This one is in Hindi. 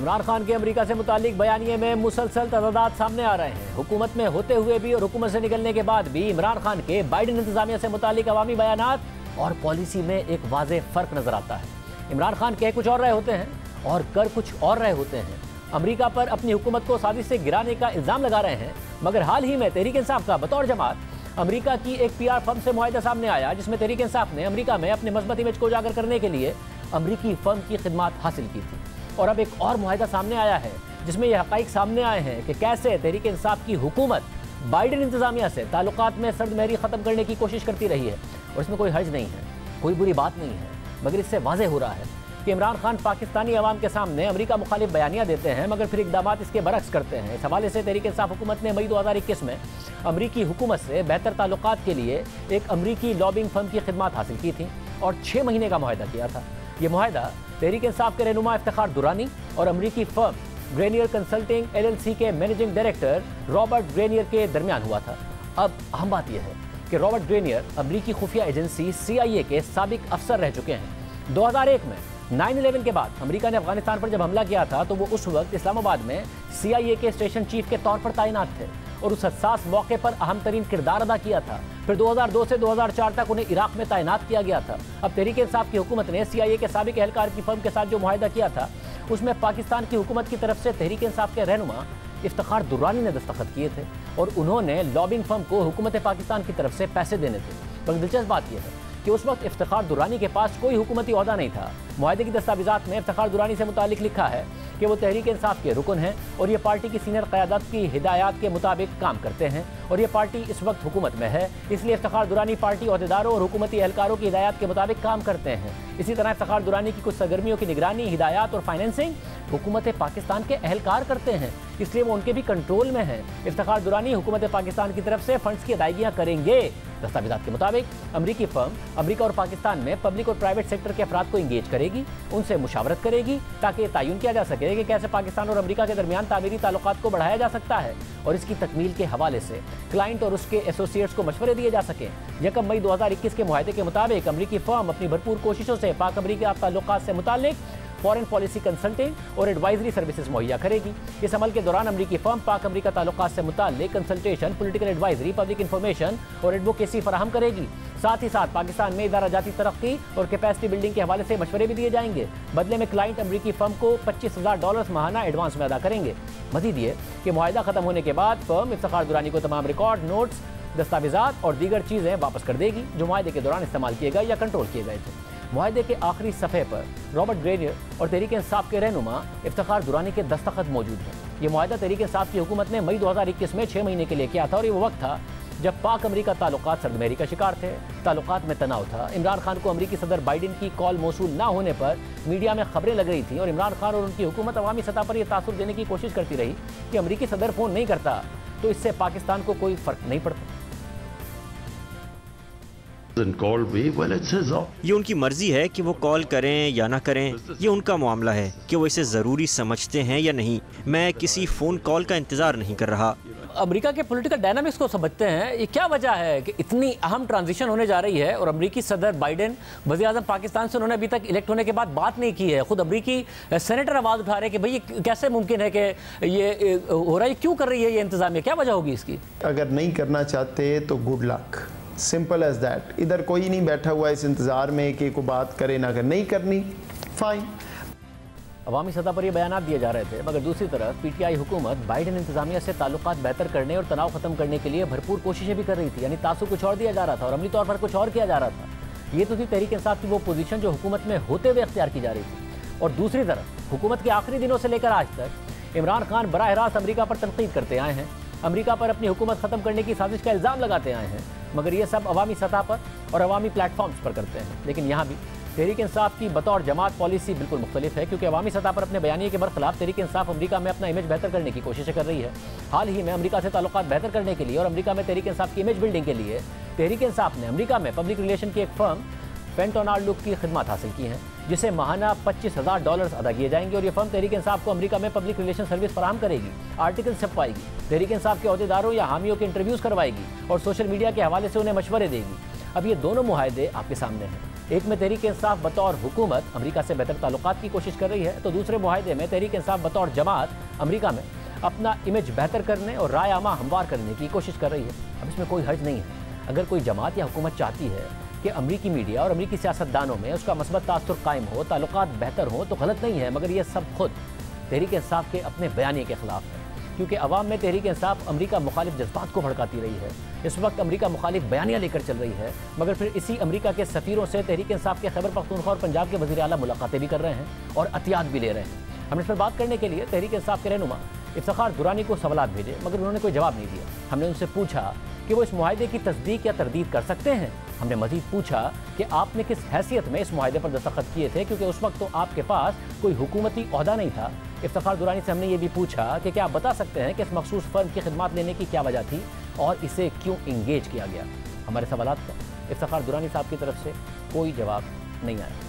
इमरान खान के अमेरिका से मुतालिक बयानिए में मुसलसल तजादात सामने आ रहे हैं। हुकूमत में होते हुए भी और हुकूमत से निकलने के बाद भी इमरान खान के बाइडेन इंतजामिया से मुतालिक अवामी बयानात और पॉलिसी में एक वाज़ेह फ़र्क नज़र आता है। इमरान खान कह कुछ और रहे होते हैं और कर कुछ और रहे होते हैं। अमेरिका पर अपनी हुकूमत को साजिश से गिराने का इल्ज़ाम लगा रहे हैं, मगर हाल ही में तहरीक इंसाफ का बतौर जमात अमेरिका की एक PR फर्म से मुआहिदा सामने आया, जिसमें तहरीक इंसाफ ने अमेरिका में अपने मस्बत इमेज को उजागर करने के लिए अमेरिकी फर्म की खिदमात हासिल की थी। और अब एक और मुआहिदा सामने आया है जिसमें यह हक़ाइक़ सामने आए हैं कि कैसे तहरीक इंसाफ की हुकूमत बाइडेन इंतजामिया से ताल्लुकात में सर्द महरी ख़त्म करने की कोशिश करती रही है। और इसमें कोई हर्ज नहीं है, कोई बुरी बात नहीं है, मगर इससे वाज़ेह हो रहा है कि इमरान खान पाकिस्तानी अवाम के सामने अमेरिका मुखालिफ बयानियाँ देते हैं, मगर फिर इक़दामात इसके बरक्स करते हैं। इस हवाले से तहरीक इंसाफ हुकूमत ने मई 2021 में अमरीकी हुकूमत से बेहतर ताल्लुकात के लिए एक अमरीकी लॉबिंग फर्म की खिदमत हासिल की थी और 6 महीने का मुआहिदा किया था। ये मुआहिदा तहरीक इंसाफ के रहनुमा इफ्तिखार दुरानी और अमरीकी फर्म ग्रेनियर कंसल्टिंग LLC के मैनेजिंग डायरेक्टर रॉबर्ट ग्रेनियर के दरमियान हुआ था। अब अहम बात यह है कि रॉबर्ट ग्रेनियर अमरीकी खुफिया एजेंसी CIA के साबिक अफसर रह चुके हैं। 2001 में 9/11 के बाद अमेरिका ने अफगानिस्तान पर जब हमला किया था तो वो उस वक्त इस्लामाबाद में CIA के स्टेशन चीफ के तौर पर तैनात थे और उस हसास मौके पर अहम तरीन किरदार अदा किया था। फिर 2002 से 2004 तक उन्हें इराक में तैनात किया गया था। अब तहरीक इंसाफ की हुकूमत ने CIA के साबिक एहलकार की फर्म के साथ जो मुआहिदा किया था उसमें पाकिस्तान की हुकूमत की तरफ से तहरीक इंसाफ के रहनुमा इफ्तिखार दुरानी ने दस्तखत किए थे और उन्होंने लॉबिंग फर्म को हुकूमत पाकिस्तान की तरफ से पैसे देने थे। मगर दिलचस्प बात यह है कि उस वक्त इफ्तिखार दुरानी के पास कोई हुकूमती ओहदा नहीं था। मुआहिदे की दस्तावेज़ात में इफ्तिखार दुरानी से मुतालिक लिखा है कि वो तहरीक इंसाफ के रुकन हैं और ये पार्टी की सीनियर क़यादत की हिदायत के मुताबिक काम करते हैं और ये पार्टी इस वक्त हुकूमत में है, इसलिए इफ्तिखार दुरानी पार्टी ओहदेदारों और हुकूमती एहलकारों की हिदायत के मुताबिक काम करते हैं। इसी तरह इफ्तिखार दुरानी की कुछ सरगर्मियों की निगरानी, हिदायत और फाइनेंसिंग हुकूमत पाकिस्तान के एहलकार करते हैं, इसलिए वो उनके भी कंट्रोल में है। इफ्तिखार दुरानी हुकूमत पाकिस्तान की तरफ से फंड्स की अदायगियाँ करेंगे। दस्तावेज़ात के मुताबिक अमरीकी फर्म अमेरिका और पाकिस्तान में पब्लिक और प्राइवेट सेक्टर के अफराद को इंगेज करेगी, उनसे मुशावरत करेगी ताकि ये तयन किया जा सके कि कैसे पाकिस्तान और अमेरिका के दरमियान तामीरी ताल्लुकात को बढ़ाया जा सकता है और इसकी तकमील के हवाले से क्लाइंट और उसके एसोसिएट्स को मशवरे दिए जा सकें। 1 मई 2021 के मुआहिदे के मुताबिक अमरीकी फर्म अपनी भरपूर कोशिशों से पाक अमरीका ताल्लुकात से मुताल्लिक फॉरेन पॉलिसी कंसल्टिंग और एडवाइजरी सर्विसेज मुहैया करेगी। इस अमल के दौरान अमरीकी फर्म पाक अमरीका ताल्लुकात से मुताल्लिक consultation, political advisory, public information और एडवोकेसी फराहम करेगी। साथ ही साथ पाकिस्तान में इदारा जाती तरक्की और कैपेसिटी बिल्डिंग के हवाले से मशवरे भी दिए जाएंगे। बदले में क्लाइंट अमरीकी फर्म को $25,000 माहाना एडवांस में अदा करेंगे। मजीद ये कि मुआहिदा खत्म होने के बाद फर्म इफ्तिखार दुरानी को तमाम रिकॉर्ड, नोट्स, दस्तावेज़ात और दीगर चीज़ें वापस कर देगी जो मुआहिदे के दौरान इस्तेमाल किए गए या कंट्रोल किए गए थे। मुआहिदे के आखिरी सफ़े पर रॉबर्ट ग्रेनियर और तहरीक इंसाफ के रहनुमा इफ्तिखार दुरानी के दस्तखत मौजूद हैं। ये मुआहिदा तहरीक इंसाफ की हुकूमत ने मई 2021 में 6 महीने के लिए किया था और ये वो वक्त था जब पाक अमरीका ताल्लुकात सर्दमहरी का शिकार थे, ताल्लुकात में तनाव था। इमरान खान को अमरीकी सदर बाइडेन की कॉल मौसूल ना होने पर मीडिया में खबरें लग रही थी और इमरान खान और उनकी हुकूमत अवामी सतह पर यह तासुर देने की कोशिश करती रही कि अमरीकी सदर फ़ोन नहीं करता तो इससे पाकिस्तान को कोई फ़र्क नहीं पड़ता। ये उनकी मर्जी है कि वो कॉल करें या ना करें, ये उनका मामला है कि वो इसे ज़रूरी समझते हैं या नहीं। मैं किसी फ़ोन कॉल का इंतज़ार नहीं कर रहा। अमेरिका के पॉलिटिकल डायनामिक्स को समझते हैं। ये क्या वजह है कि इतनी अहम ट्रांजिशन होने जा रही है और अमरीकी सदर बाइडेन, वज़ीर-ए-आज़म पाकिस्तान से उन्होंने अभी तक इलेक्ट होने के बाद बात नहीं की है। खुद अमरीकी सेनेटर आवाज़ उठा रहे हैं कि भाई ये कैसे मुमकिन है कि ये हो रहा है, क्यों कर रही है ये इंतज़ामिया, क्या वजह होगी इसकी? अगर नहीं करना चाहते तो good luck, simple as that. इधर कोई नहीं बैठा हुआ इस इंतज़ार में कि कोई बात करे ना करे, नहीं करनी, फाइन। अवामी सतह पर ये बयान दिए जा रहे थे, मगर दूसरी तरफ PTI हुकूमत बाइडेन इंतजामिया से ताल्लुकात बेहतर करने और तनाव खत्म करने के लिए भरपूर कोशिशें भी कर रही थी। यानी तासुर कुछ और दिया जा रहा था और अमली तौर पर कुछ और किया जा रहा था। ये तो थी तहरीक इंसाफ की वो पोजीशन जो हुकूमत में होते हुए अख्तियार की जा रही थी। और दूसरी तरफ हुकूमत के आखिरी दिनों से लेकर आज तक इमरान खान बराह रास्त अमरीका पर तनकीद करते आए हैं, अमरीका पर अपनी हुकूमत ख़त्म करने की साजिश का इल्ज़ाम लगाते आए हैं, मगर ये सब अवामी सतह पर और अवामी प्लेटफॉर्म्स पर करते हैं। लेकिन यहाँ भी तहरीक इंसाफ की बतौर जमात पॉलिसी बिल्कुल मुख्तलिफ है, क्योंकि अवामी सतह पर अपने बयानिए के बरखिलाफ तहरीक इंसाफ अमरीका में अपना इमेज बेहतर करने की कोशिश कर रही है। हाल ही में अमरीका से ताल्लुकात बेहतर करने के लिए और अमरीका में तहरीक इंसाफ की इमेज बिल्डिंग के लिए तहरीक इंसाफ ने अमरीका में पब्लिक रिलेशन की एक फर्म फेंटोनाल्डुक की खिदमत हासिल की हैं, जिसे माहाना $25,000 अदा किए जाएंगे और ये फर्म तहरीक इंसाफ को अमरीका में पब्लिक रिलेशन सर्विस फराहम करेगी, आर्टिकल छपवाएगी, तहरीक इंसाफ के अहदेदारों या हामियों के इंटरव्यूज़ करवाएगी और सोशल मीडिया के हवाले से उन्हें मशवरे देगी। अब ये दोनों मुआहदे आपके सामने हैं। एक में तहरीक इंसाफ बतौर हुकूमत अमेरिका से बेहतर ताल्लुकात की कोशिश कर रही है, तो दूसरे मुआहदे में तहरीक इंसाफ बतौर जमात अमेरिका में अपना इमेज बेहतर करने और राय आमा हमवार करने की कोशिश कर रही है। अब इसमें कोई हर्ज नहीं है। अगर कोई जमात या हुकूमत चाहती है कि अमरीकी मीडिया और अमरीकी सियासतदानों में उसका मस्बत तासुर कायम हो, ताल्लुकात बेहतर हो, तो गलत नहीं है, मगर ये सब खुद तहरीक इंसाफ के अपने बयानिए के खिलाफ है, क्योंकि अवाम में तहरीक इंसाफ अमरीका मुखालिफ जज्बात को भड़काती रही है। इस वक्त अमरीका मुखालिफ बयानियाँ लेकर चल रही है, मगर फिर इसी अमरीका के सफ़ीरों से तहरीक इंसाफ के खैबर पख्तूनख्वा और पंजाब के वज़ीर आला मुलाकातें भी कर रहे हैं और अतियात भी ले रहे हैं। हमने इस पर बात करने के लिए तहरीक इंसाफ के रहनुमा इफ्तिखार दुरानी को सवालात भेजे, मगर उन्होंने कोई जवाब नहीं दिया। हमने उनसे पूछा कि वो इस मुआहदे की तस्दीक या तरदीद कर सकते हैं। हमने मज़ीद पूछा कि आपने किस हैसियत में इस मुआहदे पर दस्तखत किए थे, क्योंकि उस वक्त तो आपके पास कोई हुकूमती ओहदा नहीं था। इफ्तिखार दुरानी से हमने ये भी पूछा कि क्या आप बता सकते हैं कि इस मखसूस फर्म की खिदमत लेने की क्या वजह थी और इसे क्यों इंगेज किया गया। हमारे सवालात का इफ्तिखार दुरानी साहब की तरफ से कोई जवाब नहीं आया।